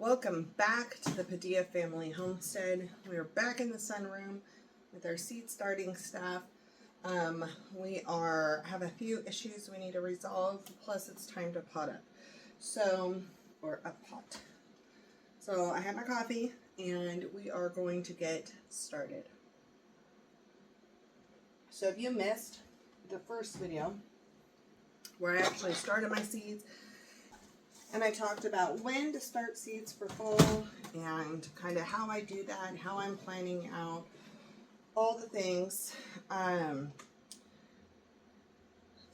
Welcome back to the Padilla Family Homestead. We are back in the sunroom with our seed starting stuff. We have a few issues we need to resolve, plus it's time to pot up. Or a pot. So I had my coffee and we are going to get started. So if you missed the first video where I actually started my seeds, and I talked about when to start seeds for fall and kind of how I do that, how I'm planning out all the things.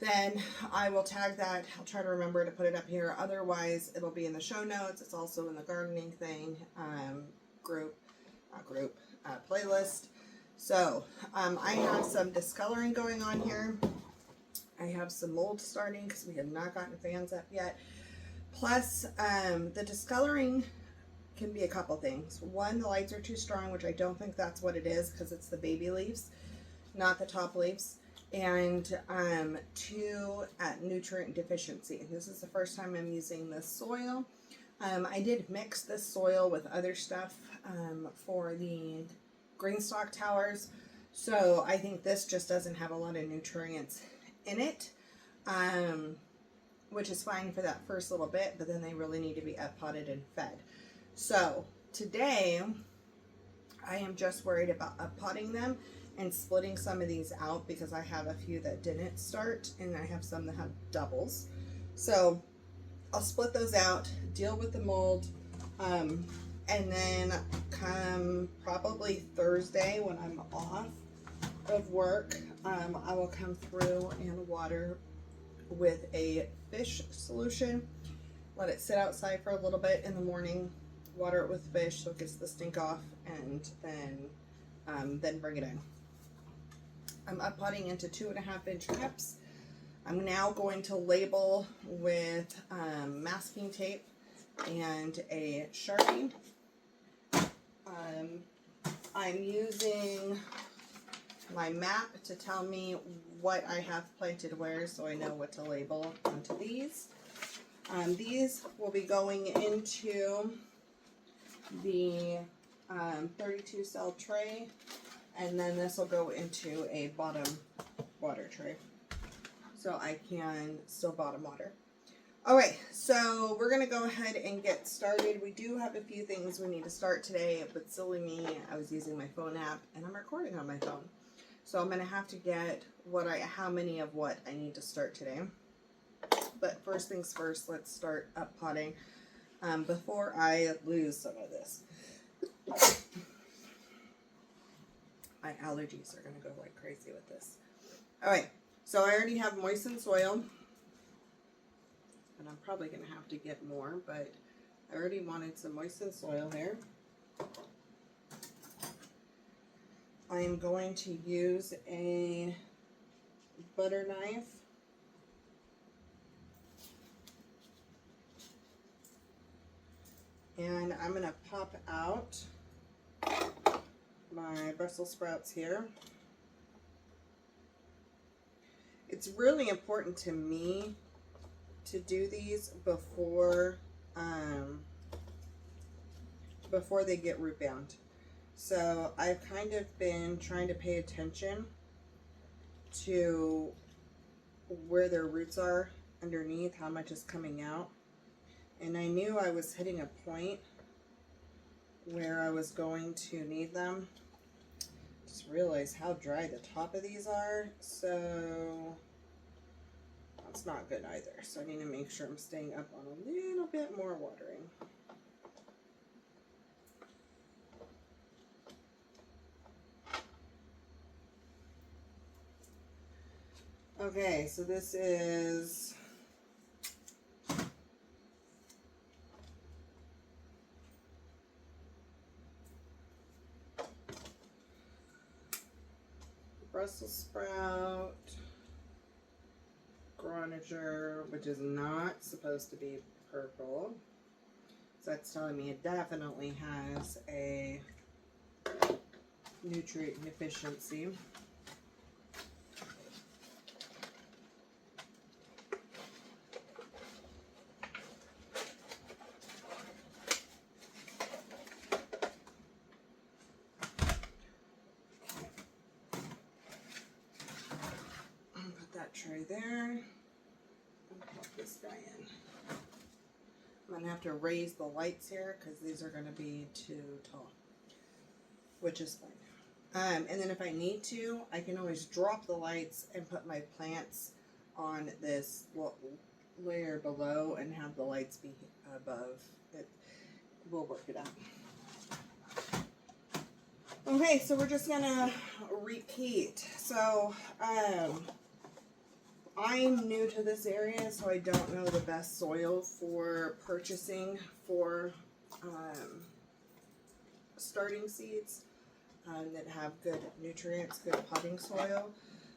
Then I will tag that. I'll try to remember to put it up here. Otherwise, it'll be in the show notes. It's also in the gardening thing playlist. So I have some discoloring going on here. I have some mold starting because we have not gotten fans up yet. Plus, the discoloring can be a couple things. One, the lights are too strong, which I don't think that's what it is because it's the baby leaves, not the top leaves. And two, nutrient deficiency. This is the first time I'm using this soil. I did mix this soil with other stuff for the GreenStalk towers. So I think this just doesn't have a lot of nutrients in it. Which is fine for that first little bit, but then they really need to be up-potted and fed. So today, I am just worried about up-potting them and splitting some of these out because I have a few that didn't start and I have some that have doubles. So I'll split those out, deal with the mold, and then come probably Thursday when I'm off of work, I will come through and water with a fish solution, let it sit outside for a little bit in the morning, water it with fish so it gets the stink off, and then bring it in. I'm up potting into 2.5 inch cups. I'm now going to label with masking tape and a Sharpie. I'm using my map to tell me what I have planted where so I know what to label onto these. These will be going into the 32 cell tray, and then this will go into a bottom water tray so I can still bottom water. Alright, so we're going to go ahead and get started. We do have a few things we need to start today, but silly me, I was using my phone app and I'm recording on my phone. So I'm going to have to get how many of what I need to start today. But first things first, let's start up potting before I lose some of this. My allergies are going to go like crazy with this. Alright, so I already have moistened soil. And I'm probably going to have to get more, but I already wanted some moistened soil here. I am going to use a butter knife and I'm going to pop out my Brussels sprouts here. It's really important to me to do these before they get root bound. So I've kind of been trying to pay attention to where their roots are underneath, how much is coming out. And I knew I was hitting a point where I was going to need them. Just realized how dry the top of these are, so that's not good either. So I need to make sure I'm staying up on a little bit more watering. Okay, so this is Brussels sprout, Groninger, which is not supposed to be purple. So that's telling me it definitely has a nutrient deficiency. tray there. And pop this guy in. I'm going to have to raise the lights here because these are going to be too tall, which is fine. And then if I need to, I can always drop the lights and put my plants on this layer below and have the lights be above. We'll work it out. Okay, so we're just gonna repeat. So I'm new to this area, so I don't know the best soil for purchasing for starting seeds that have good nutrients, good potting soil.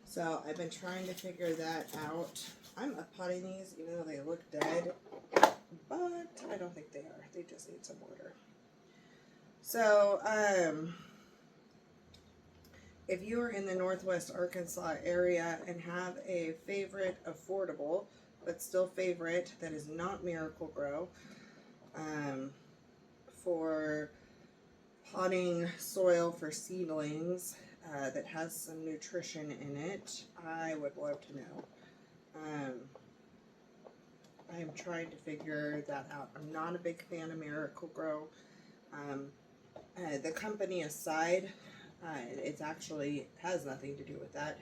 So I've been trying to figure that out. I'm potting these even though they look dead, but I don't think they are. They just need some water. So if you are in the Northwest Arkansas area and have a favorite affordable, but still favorite that is not Miracle-Gro, for potting soil for seedlings that has some nutrition in it, I would love to know. I am trying to figure that out. I'm not a big fan of Miracle-Gro. The company aside, it actually has nothing to do with that.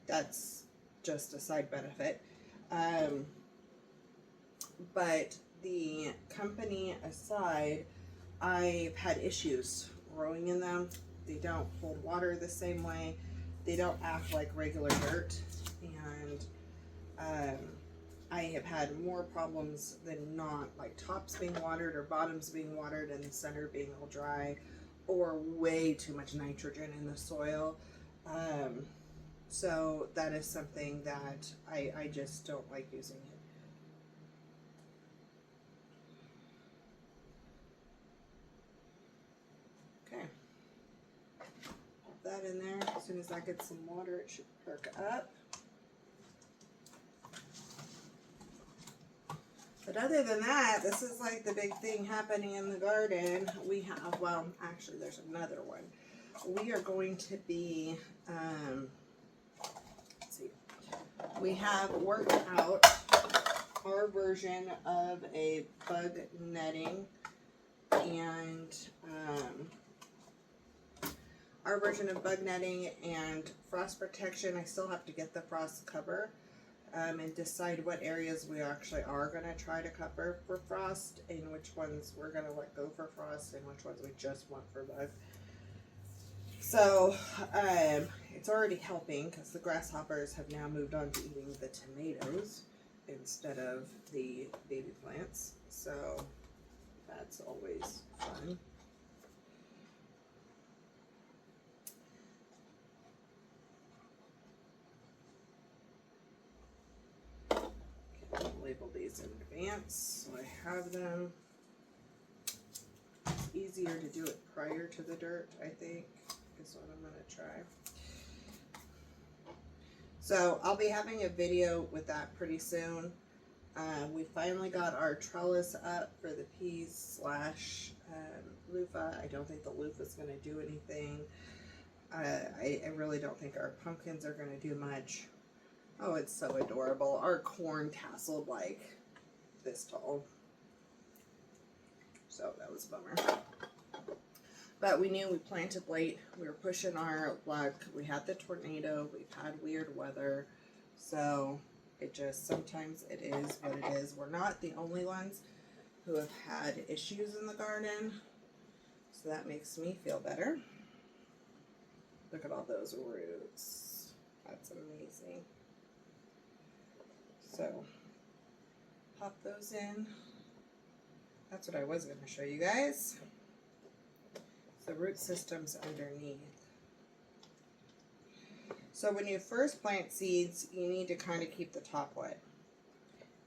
That's just a side benefit. But the company aside, I've had issues growing in them. They don't hold water the same way. They don't act like regular dirt. And I have had more problems than not, like tops being watered or bottoms being watered and the center being all dry, or way too much nitrogen in the soil. So that is something that I just don't like using it. Okay. Pop that in there. As soon as that gets some water, it should perk up. But other than that, this is like the big thing happening in the garden. We have, well, actually there's another one. We are going to be, let's see, we have worked out our version of a bug netting and frost protection. I still have to get the frost cover. And decide what areas we actually are going to try to cover for frost and which ones we're going to let go for frost and which ones we just want for bug. So it's already helping because the grasshoppers have now moved on to eating the tomatoes instead of the baby plants. So that's always fun. Label these in advance so I have them. It's easier to do it prior to the dirt, I think, is what I'm going to try. So I'll be having a video with that pretty soon. We finally got our trellis up for the peas / loofah. I don't think the loofah is going to do anything. I really don't think our pumpkins are going to do much. Oh, it's so adorable. Our corn tasseled like this tall. So that was a bummer. But we knew we planted late. We were pushing our luck. We had the tornado. We've had weird weather. So it just, sometimes it is what it is. We're not the only ones who have had issues in the garden. So that makes me feel better. Look at all those roots. That's amazing. So, pop those in. That's what I was going to show you guys. The root systems underneath. So when you first plant seeds, you need to kind of keep the top wet.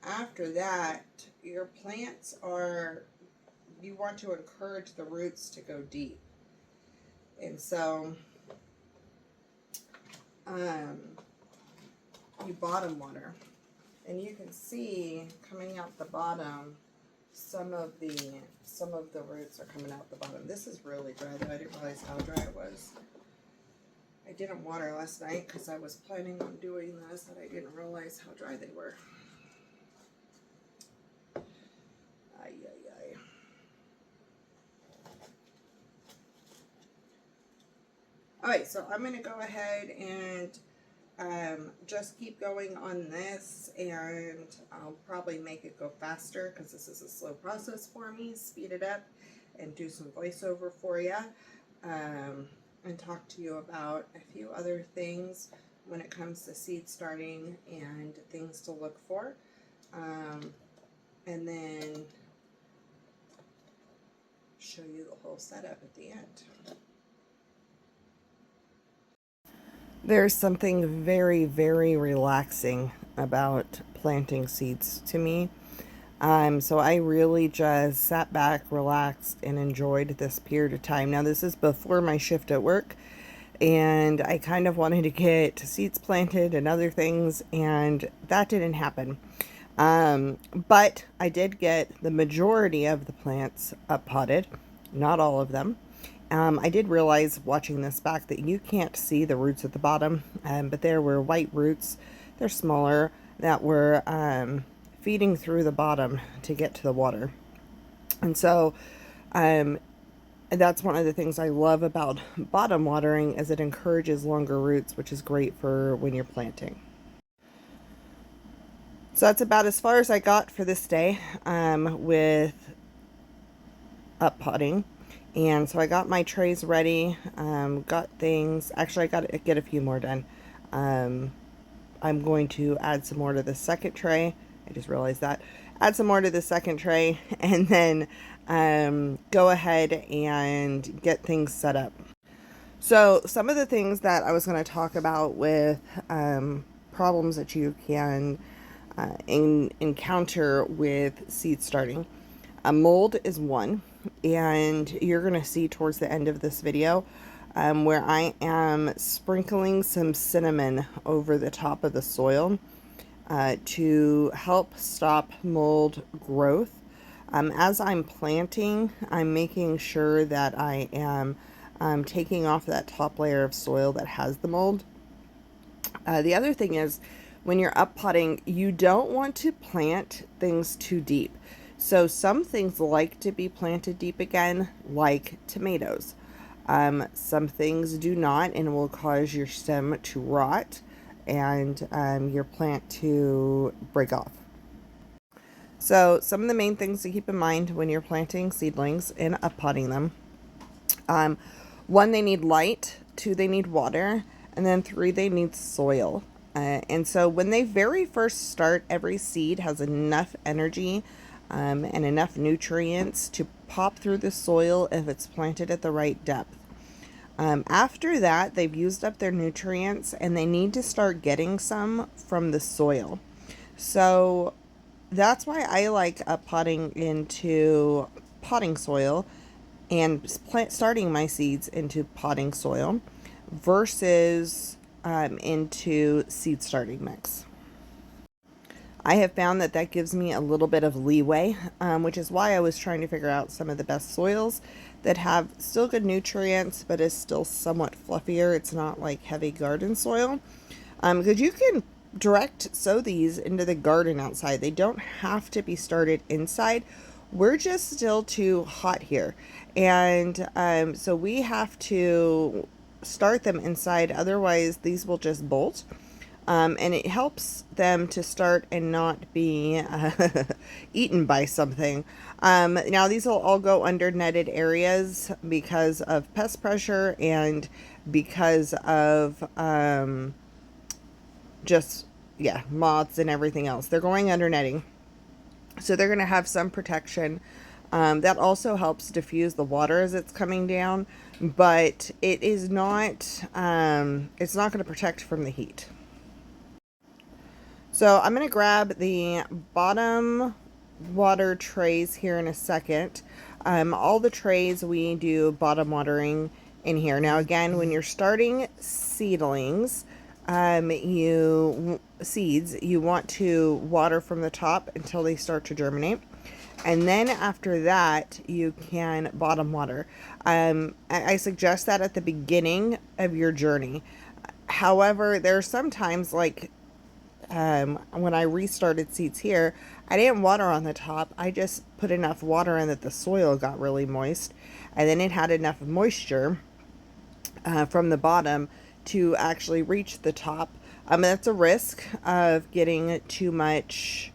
After that, your plants are, you want to encourage the roots to go deep. And so, you bottom water. And you can see coming out the bottom, some of the roots are coming out the bottom. This is really dry though. I didn't realize how dry it was. I didn't water last night because I was planning on doing this, and I didn't realize how dry they were. Ay, ay, ay. Alright, so I'm going to go ahead and just keep going on this, and I'll probably make it go faster because this is a slow process for me. Speed it up and do some voiceover for you, and talk to you about a few other things when it comes to seed starting and things to look for, and then show you the whole setup at the end. There's something very, very relaxing about planting seeds to me. So I really just sat back, relaxed, and enjoyed this period of time. Now, this is before my shift at work, and I kind of wanted to get seeds planted and other things, and that didn't happen. But I did get the majority of the plants up potted, not all of them. I did realize watching this back that you can't see the roots at the bottom, but there were white roots, they're smaller, that were feeding through the bottom to get to the water. And so that's one of the things I love about bottom watering, is it encourages longer roots, which is great for when you're planting. So that's about as far as I got for this day with up potting. And so I got my trays ready, got things, actually I got to get a few more done. I'm going to add some more to the second tray. I just realized that. Add some more to the second tray, and then go ahead and get things set up. So some of the things that I was going to talk about with problems that you can encounter with seed starting. Mold is one, and you're going to see towards the end of this video where I am sprinkling some cinnamon over the top of the soil to help stop mold growth. As I'm planting, I'm making sure that I am taking off that top layer of soil that has the mold. The other thing is, when you're up potting, you don't want to plant things too deep. So some things like to be planted deep again, like tomatoes. Some things do not, and will cause your stem to rot and your plant to break off. So some of the main things to keep in mind when you're planting seedlings and up potting them. 1, they need light. 2, they need water. And then 3, they need soil. And so when they very first start, every seed has enough energy and enough nutrients to pop through the soil if it's planted at the right depth. After that, they've used up their nutrients, and they need to start getting some from the soil. So that's why I like up potting into potting soil and starting my seeds into potting soil versus into seed starting mix. I have found that that gives me a little bit of leeway, which is why I was trying to figure out some of the best soils that have still good nutrients, but is still somewhat fluffier. It's not like heavy garden soil, because you can direct sow these into the garden outside. They don't have to be started inside. We're just still too hot here, and so we have to start them inside, otherwise these will just bolt. And it helps them to start and not be eaten by something. Now these will all go under netted areas because of pest pressure and because of moths and everything else. They're going under netting, so they're going to have some protection. That also helps diffuse the water as it's coming down, but it is not it's not going to protect from the heat. So I'm going to grab the bottom water trays here in a second. All the trays we do bottom watering in here. Now again, when you're starting seedlings, you want to water from the top until they start to germinate. And then after that, you can bottom water. I suggest that at the beginning of your journey. However, there are some times like when I restarted seeds here, I didn't water on the top. I just put enough water in that the soil got really moist, and then it had enough moisture from the bottom to actually reach the top. That's a risk of getting too much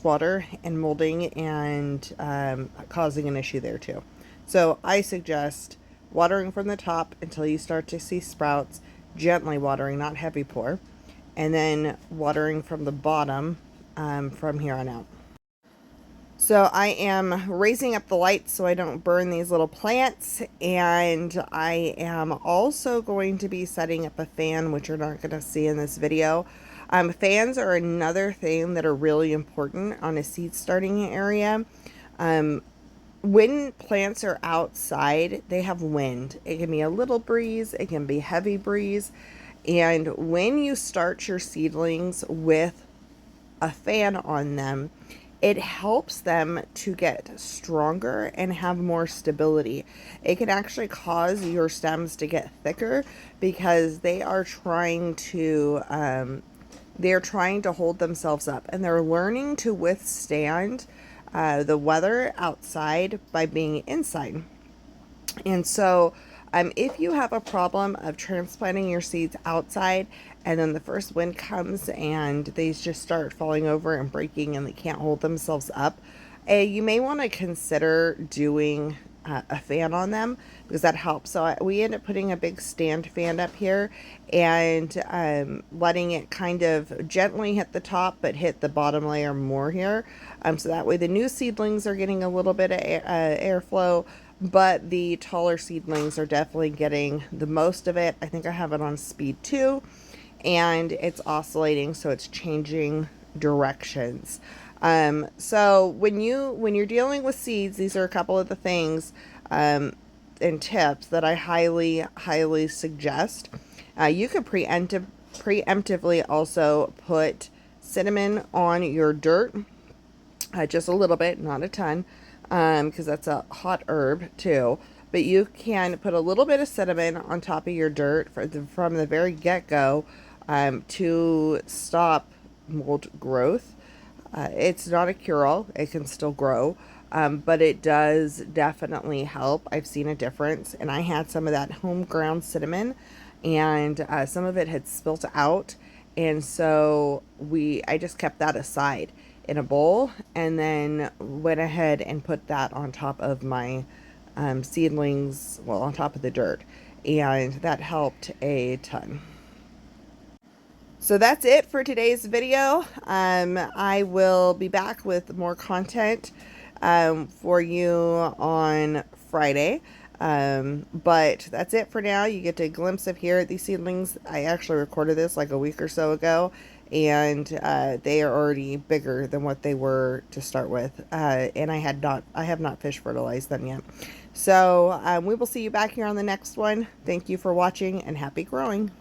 water and molding and causing an issue there too. So I suggest watering from the top until you start to see sprouts, gently watering, not heavy pour, and then watering from the bottom from here on out. So I am raising up the lights so I don't burn these little plants, and I am also going to be setting up a fan, which you're not going to see in this video. Fans are another thing that are really important on a seed starting area. When plants are outside, they have wind. It can be a little breeze, it can be heavy breeze, and when you start your seedlings with a fan on them, it helps them to get stronger and have more stability. It can actually cause your stems to get thicker because they're trying to hold themselves up, and they're learning to withstand the weather outside by being inside. And so if you have a problem of transplanting your seeds outside and then the first wind comes and they just start falling over and breaking and they can't hold themselves up, you may want to consider doing a fan on them, because that helps. So we end up putting a big stand fan up here and letting it kind of gently hit the top but hit the bottom layer more here, so that way the new seedlings are getting a little bit of airflow, but the taller seedlings are definitely getting the most of it. I think I have it on speed 2, and it's oscillating, so it's changing directions. So when you're dealing with seeds, these are a couple of the things and tips that I highly suggest. You could preemptively also put cinnamon on your dirt, just a little bit, not a ton, because that's a hot herb too. But you can put a little bit of cinnamon on top of your dirt from the very get-go to stop mold growth. It's not a cure-all. It can still grow, but it does definitely help. I've seen a difference, and I had some of that home ground cinnamon, and some of it had spilt out, and so I just kept that aside in a bowl and then went ahead and put that on top of my seedlings, well, on top of the dirt, and that helped a ton. So that's it for today's video. I will be back with more content for you on Friday. But that's it for now. You get a glimpse of here these seedlings. I actually recorded this like a week or so ago, and they are already bigger than what they were to start with. And I have not fish fertilized them yet. So we will see you back here on the next one. Thank you for watching, and happy growing.